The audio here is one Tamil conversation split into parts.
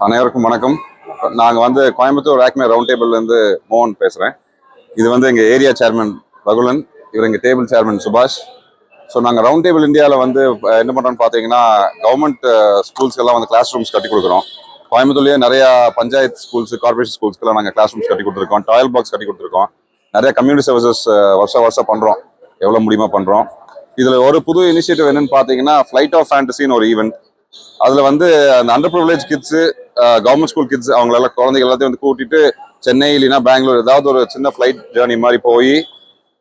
அனைவருக்கும் வணக்கம். நாங்கள் கோயம்புத்தூர் ராக்மே ரவுண்ட் டேபிள்லேருந்து மோகன் பேசுகிறேன். இது எங்கள் ஏரியா சேர்மன் ரகுலன், இவர் எங்கள் டேபிள் சேர்மன் சுபாஷ். ஸோ நாங்கள் ரவுண்ட் டேபிள் இந்தியாவில் என்ன பண்ணுறோன்னு பார்த்தீங்கன்னா, கவர்மெண்ட் ஸ்கூல்ஸ்க்கெல்லாம் கிளாஸ் ரூம்ஸ் கட்டி கொடுக்குறோம். கோயம்புத்தூர்லேயே நிறையா பஞ்சாயத்து ஸ்கூல்ஸ், கார்பரேஷன் ஸ்கூல்ஸ்க்கெல்லாம் நாங்கள் கிளாஸ் ரூம்ஸ் கட்டி கொடுத்துருக்கோம், டாய்லெட் பாக்ஸ் கட்டி கொடுத்துருக்கோம். நிறைய கம்யூனிட்டி சர்வீசஸ் வருஷம் பண்ணுறோம், எவ்வளோ முடியுமா பண்ணுறோம். இதில் ஒரு புது இனிஷியேட்டிவ் என்னன்னு பார்த்தீங்கன்னா, ஃப்ளைட் ஆஃப் ஃபேண்டசின்னு ஒரு ஈவெண்ட். அதில் அந்த under privilege kids, government school kids, அவங்களெல்லாம் குழந்தைகள் எல்லாத்தையும் கூட்டிட்டு சென்னை இல்லைன்னா பெங்களூர் ஏதாவது ஒரு சின்ன ஃப்ளைட் ஜேர்னி மாதிரி போய்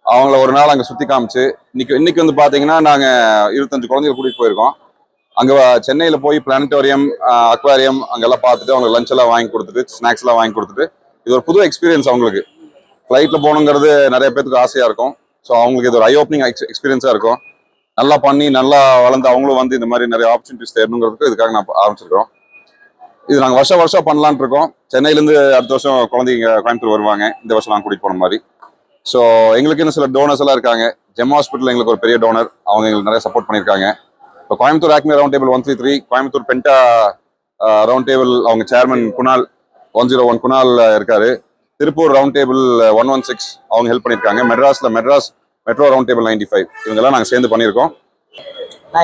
அவங்கள ஒரு நாள் அங்கே சுற்றி காமிச்சு, இன்னைக்கு பார்த்தீங்கன்னா நாங்கள் 25 குழந்தைகள் கூட்டிகிட்டு போயிருக்கோம். அங்கே சென்னையில் போய் பிளானட்டோரியம், அக்வாரியம் அங்கெல்லாம் பார்த்துட்டு அவங்க லஞ்ச் எல்லாம் வாங்கி கொடுத்துட்டு, ஸ்நாக்ஸ் எல்லாம் வாங்கி கொடுத்துட்டு, இது ஒரு புது எக்ஸ்பீரியன்ஸ் அவங்களுக்கு. ஃப்ளைட்டில் போகணுங்கிறது நிறைய பேருக்கு ஆசையாக இருக்கும். ஸோ அவங்களுக்கு இது ஒரு ஐ ஓப்பனிங் எக்ஸ்பீரியன்ஸாக இருக்கும். நல்லா பண்ணி நல்லா வளர்ந்து அவங்களும் இந்த மாதிரி நிறைய ஆப்பர்ச்சுனிட்டிஸ் தேடணுங்கிறதுக்கு இதுக்காக நான் ஆரம்பிச்சிருக்கோம். இது நாங்கள் வருஷம் பண்ணலான் இருக்கோம். சென்னையிலேருந்து அடுத்த வருஷம் குழந்தைங்க கோயம்புத்தூர் வருவாங்க, இந்த வருஷம் நாங்கள் கூட்டிகிட்டு போன மாதிரி. ஸோ எங்களுக்கு இன்னும் சில டோனர்ஸ் எல்லாம் இருக்காங்க. ஜெம் ஹாஸ்பிட்டல் எங்களுக்கு ஒரு பெரிய டோனர், அவங்க எங்களுக்கு நிறைய சப்போர்ட் பண்ணியிருக்காங்க. இப்போ கோயம்புத்தூர் ராக்மே round table 133, Coimbatore Penta round table அவங்க சேர்மன் குணால் 101 குணால் இருக்காரு. திருப்பூர் ரவுண்ட் டேபிள் 116 அவங்க ஹெல்ப் பண்ணியிருக்காங்க. மெட்ராஸ் மெட்ரோ ரவுண்ட் டேபிள் 95 இவங்கெல்லாம் நாங்கள் சேர்ந்து பண்ணியிருக்கோம்.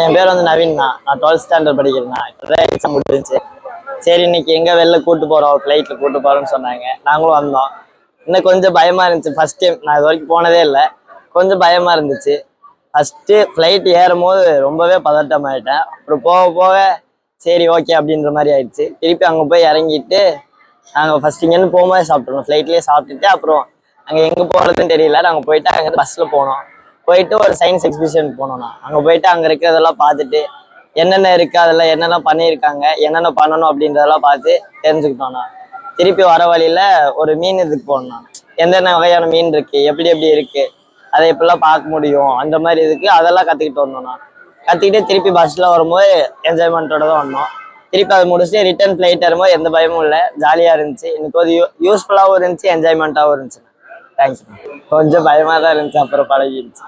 என் பேர் நவீன் தான். நான் 12th ஸ்டாண்டர்ட் படிக்கிறேன். இப்போதான் எக்ஸாம் முடிஞ்சிச்சு. சரி, இன்னைக்கு எங்கே வெளில கூப்பிட்டு போகிறோம், ஃப்ளைட்டில் கூப்பிட்டு போகிறோன்னு சொன்னாங்க. நாங்களும் வந்தோம். இன்னும் கொஞ்சம் பயமாக இருந்துச்சு. ஃபர்ஸ்ட் டைம், நான் இது வரைக்கும் போனதே இல்லை. கொஞ்சம் பயமாக இருந்துச்சு. ஃபஸ்ட்டு ஃப்ளைட் ஏறும் போது ரொம்பவே பதட்டம் ஆகிட்டேன். அப்புறம் போக சரி ஓகே அப்படின்ற மாதிரி ஆயிடுச்சு. திருப்பி அங்கே போய் இறங்கிட்டு நாங்கள் ஃபஸ்ட் இங்கேருந்து போகும்போது சாப்பிட்றோம். ஃப்ளைட்லேயே சாப்பிட்டுட்டு அப்புறம் அங்கே எங்கே போகிறதுன்னு தெரியல. நாங்கள் போயிட்டு அங்கே பஸ்ஸில் போனோம். போயிட்டு ஒரு சயின்ஸ் எக்ஸிபிஷன் போனோம்னா அங்கே போயிட்டு அங்கே இருக்கிறதெல்லாம் பார்த்துட்டு என்னென்ன இருக்குது, அதெல்லாம் என்னென்ன பண்ணியிருக்காங்க, என்னென்ன பண்ணணும் அப்படின்றதெல்லாம் பார்த்து தெரிஞ்சுக்கிட்டோம்னா, திருப்பி வர வழியில் ஒரு மீன் இதுக்கு போனோம்னா எந்தெந்த வகையான மீன் இருக்குது, எப்படி இருக்குது, அதை எப்படிலாம் பார்க்க முடியும், அந்த மாதிரி இதுக்கு அதெல்லாம் கற்றுக்கிட்டு வந்தோம்னா, கற்றுக்கிட்டு திருப்பி பஸ்ஸில் வரும்போது என்ஜாய்மெண்ட்டோட தான் வந்தோம். திருப்பி அதை முடிச்சுட்டு ரிட்டர்ன் ஃப்ளைட் வரும்போது எந்த பயமும் இல்லை, ஜாலியாக இருந்துச்சு. எனக்கு ஒரு யூஸ்ஃபுல்லாகவும் இருந்துச்சு, என்ஜாய்மெண்ட்டாகவும் இருந்துச்சு. தேங்க்ஸ். கொஞ்சம் பயமாக தான் இருந்துச்சு, அப்புறம் பழகிடுச்சு.